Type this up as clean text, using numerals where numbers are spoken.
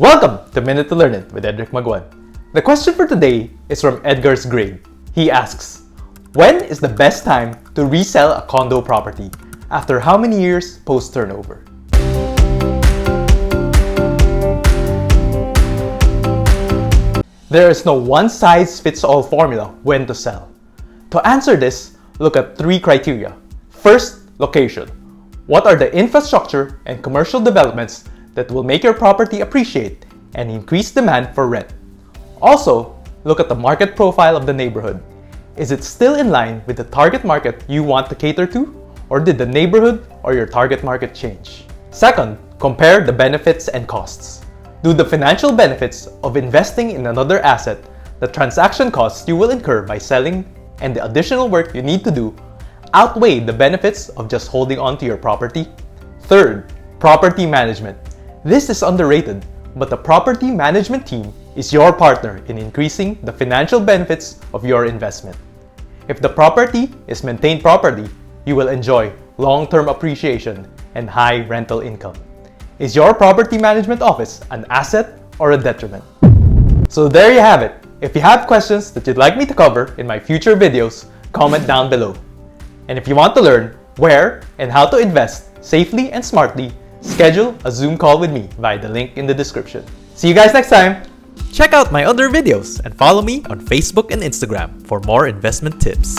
Welcome to Minute to Learn It with Edric Magwan. The question for today is from Edgar's Grade. He asks, when is the best time to resell a condo property? After how many years post-turnover? There is no one-size-fits-all formula when to sell. To answer this, look at three criteria. First, location. What are the infrastructure and commercial developments that will make your property appreciate and increase demand for rent? Also, look at the market profile of the neighborhood. Is it still in line with the target market you want to cater to, or did the neighborhood or your target market change? Second, compare the benefits and costs. Do the financial benefits of investing in another asset, the transaction costs you will incur by selling, and the additional work you need to do outweigh the benefits of just holding on to your property? Third, property management. This is underrated, but the property management team is your partner in increasing the financial benefits of your investment. If the property is maintained properly, you will enjoy long-term appreciation and high rental income. Is your property management office an asset or a detriment? So there you have it. If you have questions that you'd like me to cover in my future videos, comment down below. And if you want to learn where and how to invest safely and smartly, schedule a Zoom call with me via the link in the description. See you guys next time! Check out my other videos and follow me on Facebook and Instagram for more investment tips.